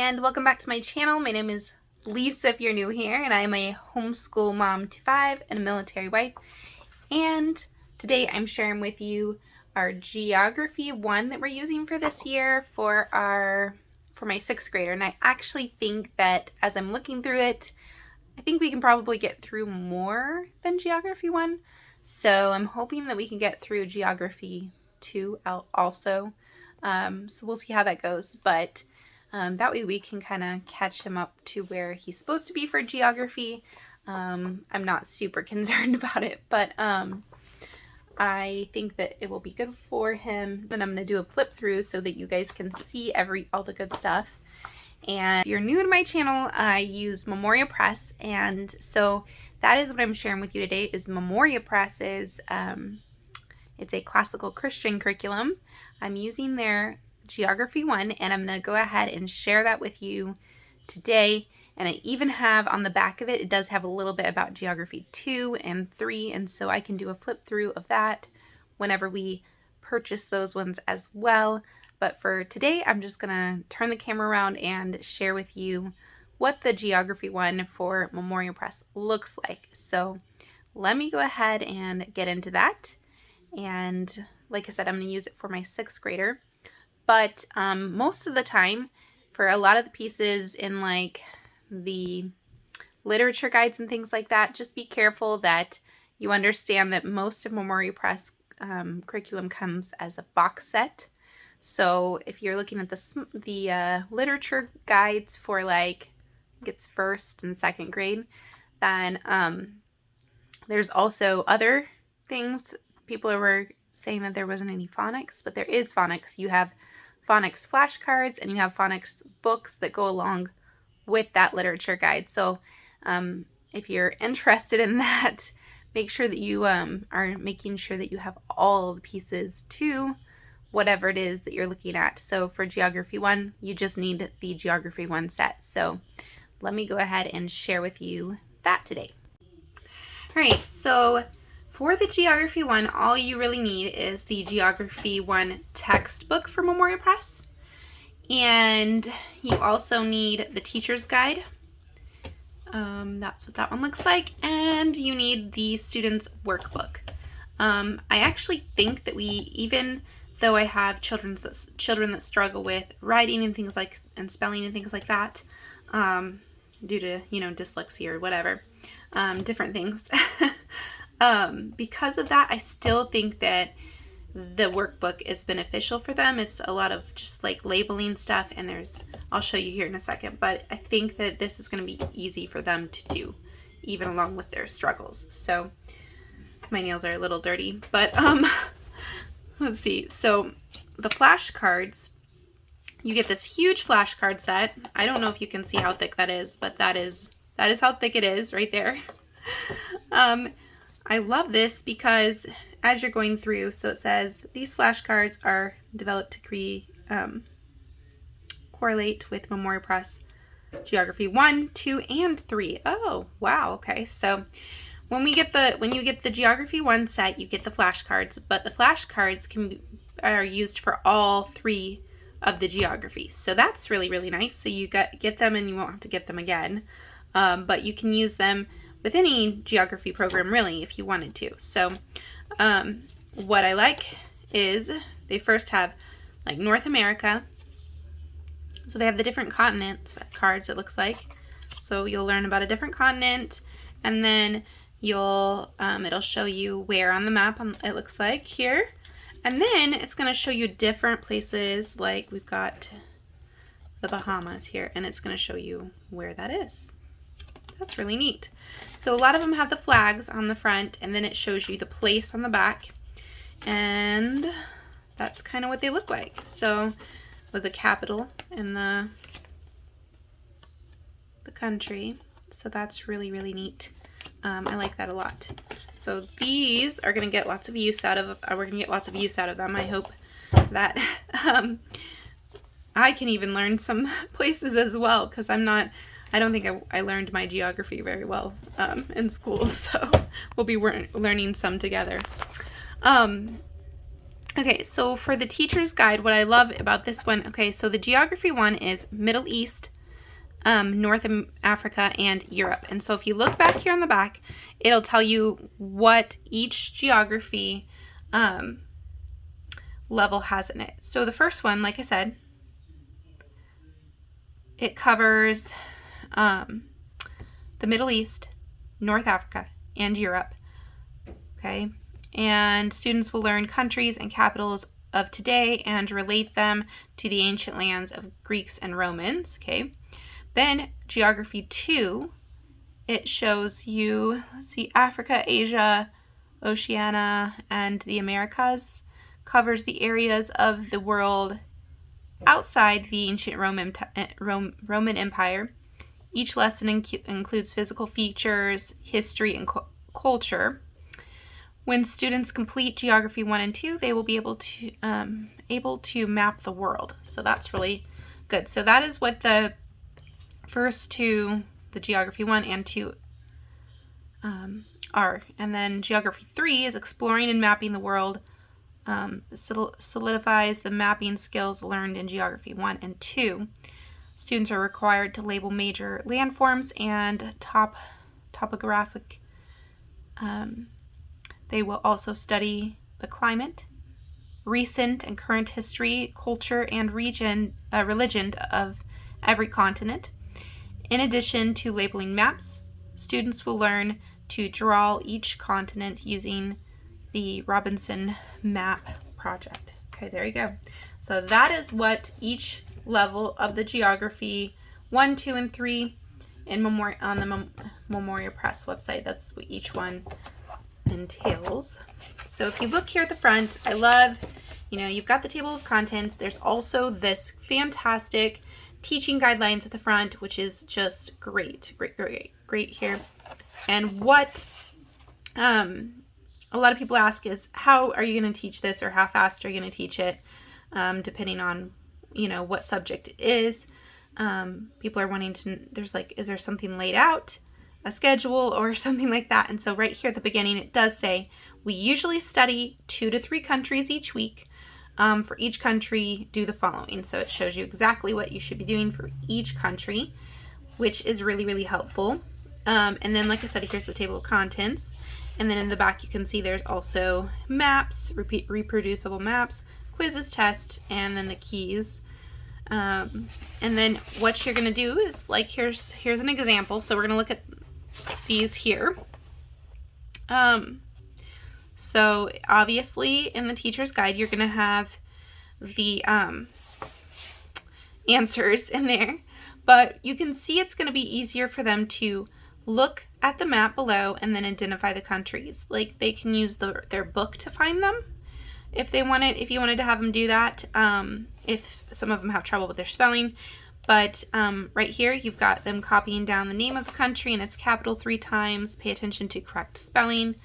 and welcome back to my channel. My name is Lisa if you're new here, and I am a homeschool mom to 5 and a military wife. And today I'm sharing with you our Geography 1 that we're using for this year for my 6th grader. And I actually think that as I'm looking through it, I think we can probably get through more than Geography 1. So I'm hoping that we can get through Geography 2 also. So we'll see how that goes, but that way we can kind of catch him up to where he's supposed to be for geography. I'm not super concerned about it, but I think that it will be good for him. Then I'm going to do a flip through so that you guys can see all the good stuff. And if you're new to my channel, I use Memoria Press, and so that is what I'm sharing with you today is Memoria Press's, it's a classical Christian curriculum. I'm using their Geography 1, and I'm going to go ahead and share that with you today. And I even have on the back of it, it does have a little bit about Geography 2 and 3, and so I can do a flip through of that whenever we purchase those ones as well. But for today, I'm just going to turn the camera around and share with you what the Geography 1 for Memoria Press looks like. So let me go ahead and get into that. And like I said, I'm going to use it for my 6th grader. But most of the time, for a lot of the pieces in like the literature guides and things like that, just be careful that you understand that most of Memoria Press curriculum comes as a box set. So if you're looking at the literature guides for like it's 1st and 2nd grade, then there's also other things. People were saying that there wasn't any phonics, but there is phonics. You have phonics flashcards and you have phonics books that go along with that literature guide. So if you're interested in that, make sure that you are making sure that you have all the pieces to whatever it is that you're looking at. So for Geography 1, you just need the Geography 1 set. So let me go ahead and share with you that today. All right, so for the Geography 1, all you really need is the Geography 1 textbook for Memoria Press. And you also need the teacher's guide. That's what that one looks like. And you need the student's workbook. I actually think that even though I have children that struggle with writing and things like, and spelling and things like that, due to, dyslexia or whatever, different things. Because of that, I still think that the workbook is beneficial for them. It's a lot of just like labeling stuff, and I'll show you here in a second, but I think that this is going to be easy for them to do, even along with their struggles. So my nails are a little dirty, but let's see. So the flashcards, you get this huge flashcard set. I don't know if you can see how thick that is, but that is how thick it is right there. I love this because as you're going through, so it says these flashcards are developed to correlate with Memoria Press Geography 1, 2, and 3. Oh, wow. Okay. So when you get the Geography 1 set, you get the flashcards, but the flashcards are used for all 3 of the geography. So that's really, really nice. So you get them and you won't have to get them again. But you can use them with any geography program really if you wanted to. So what I like is they first have like North America. So they have the different continents cards, it looks like. So you'll learn about a different continent, and then it'll show you where on the map it looks like here. And then it's going to show you different places, like we've got the Bahamas here, and it's going to show you where that is. That's really neat. So a lot of them have the flags on the front, and then it shows you the place on the back. And that's kind of what they look like. So with the capital and the country. So that's really, really neat. I like that a lot. So these are going to get lots of use out of, we're going to get lots of use out of them. I hope that I can even learn some places as well, because I don't think I learned my geography very well in school, so we'll be learning some together. Okay, so for the teacher's guide, what I love about this one, okay, so the Geography 1 is Middle East, Africa, and Europe. And so if you look back here on the back, it'll tell you what each geography level has in it. So the first one, like I said, it covers the Middle East, North Africa, and Europe. Okay, and students will learn countries and capitals of today and relate them to the ancient lands of Greeks and Romans. Okay, then Geography 2, it shows you, let's see, Africa, Asia, Oceania, and the Americas. Covers the areas of the world outside the ancient Roman Empire. Each lesson includes physical features, history, and culture. When students complete Geography 1 and 2, they will be able to map the world. So that's really good. So that is what the first two, the Geography 1 and 2, are. And then Geography 3 is exploring and mapping the world. Solidifies the mapping skills learned in Geography 1 and 2. Students are required to label major landforms and topographic. They will also study the climate, recent and current history, culture, and religion of every continent. In addition to labeling maps, students will learn to draw each continent using the Robinson Map project. Okay, there you go. So that is what each level of the Geography 1, 2, and 3 in on the Memoria Press website. That's what each one entails. So if you look here at the front, I love, you've got the table of contents. There's also this fantastic teaching guidelines at the front, which is just great here. And what a lot of people ask is, how are you going to teach this, or how fast are you going to teach it, depending on, what subject it is. People are wanting to, is there something laid out, a schedule, or something like that? And so right here at the beginning, it does say, we usually study 2 to 3 countries each week. For each country, do the following. So it shows you exactly what you should be doing for each country, which is really, really helpful. And then, like I said, here's the table of contents. And then in the back, you can see there's also maps, reproducible maps, quizzes, tests, and then the keys. And then what you're going to do is, here's an example. So we're going to look at these here. So obviously in the teacher's guide, you're going to have the answers in there, but you can see it's going to be easier for them to look at the map below and then identify the countries. Like, they can use their book to find them if you wanted to have them do that, if some of them have trouble with their spelling. But right here, you've got them copying down the name of the country and its capital 3 times. Pay attention to correct spelling.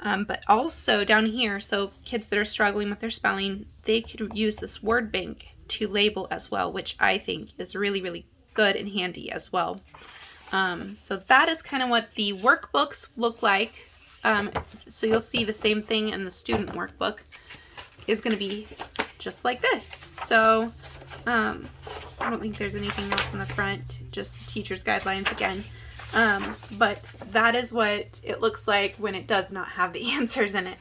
But also down here, so kids that are struggling with their spelling, they could use this word bank to label as well, which I think is really, really good and handy as well. So that is kind of what the workbooks look like. So you'll see the same thing in the student workbook is going to be just like this. So I don't think there's anything else in the front, just the teacher's guidelines again. But that is what it looks like when it does not have the answers in it.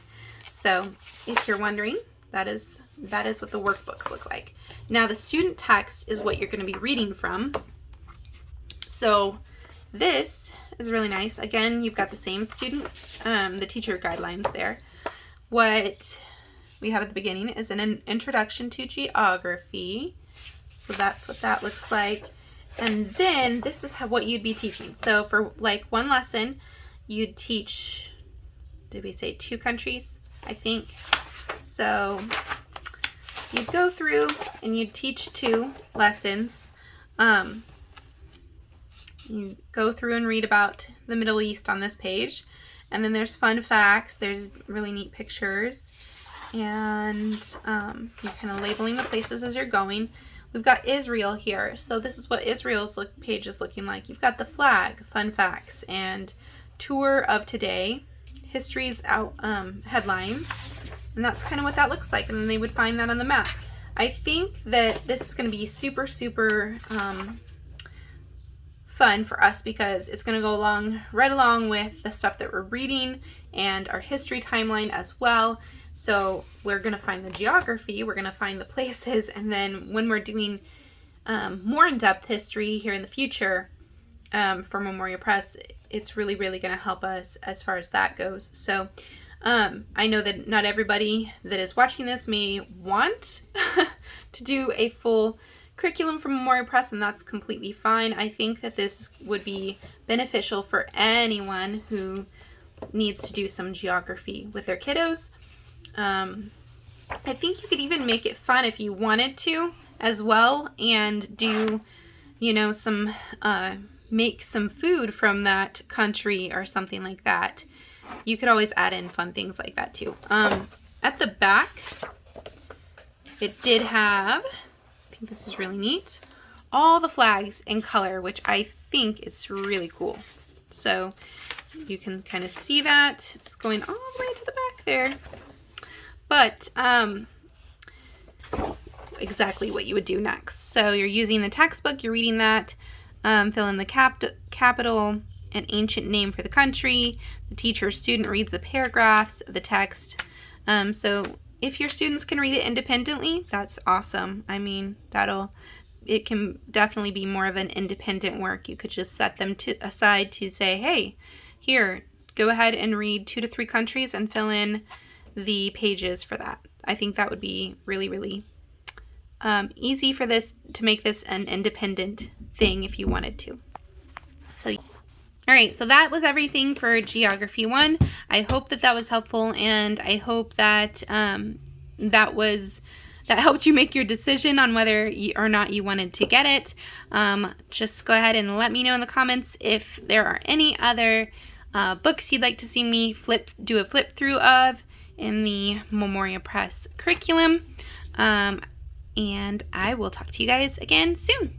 So if you're wondering, that is what the workbooks look like. Now the student text is what you're going to be reading from. So this is really nice. Again, you've got the same student, the teacher guidelines there. What we have at the beginning is an introduction to geography. So that's what that looks like. And then this is what you'd be teaching. So for like one lesson, you'd teach, did we say 2 countries? I think. So you'd go through and you'd teach 2 lessons. You go through and read about the Middle East on this page. And then there's fun facts. There's really neat pictures. And you're kind of labeling the places as you're going. We've got Israel here. So this is what Israel's page is looking like. You've got the flag, fun facts, and tour of today, history's headlines. And that's kind of what that looks like. And then they would find that on the map. I think that this is going to be super, super fun for us because it's going to go right along with the stuff that we're reading and our history timeline as well. So we're going to find the geography, we're going to find the places, and then when we're doing more in-depth history here in the future for Memoria Press, it's really going to help us as far as that goes. So I know that not everybody that is watching this may want to do a full curriculum from Memoria Press, and that's completely fine. I think that this would be beneficial for anyone who needs to do some geography with their kiddos. I think you could even make it fun if you wanted to as well, and do, you know, some make some food from that country or something like that. You could always add in fun things like that too. At the back, it did have, I think this is really neat, all the flags in color, which I think is really cool. So you can kind of see that. It's going all the way to the back there. But exactly what you would do next. So you're using the textbook, you're reading that, fill in the capital, an ancient name for the country. The teacher or student reads the paragraphs of the text. So if your students can read it independently, that's awesome. I mean, it can definitely be more of an independent work. You could just set them aside to say, hey, here, go ahead and read 2 to 3 countries and fill in the pages for that. I think that would be really easy for this, to make this an independent thing if you wanted to. So, all right, so that was everything for Geography 1. I hope that was helpful, and I hope that that helped you make your decision on whether or not you wanted to get it. Just go ahead and let me know in the comments if there are any other books you'd like to see me do a flip through of in the Memoria Press curriculum. And I will talk to you guys again soon.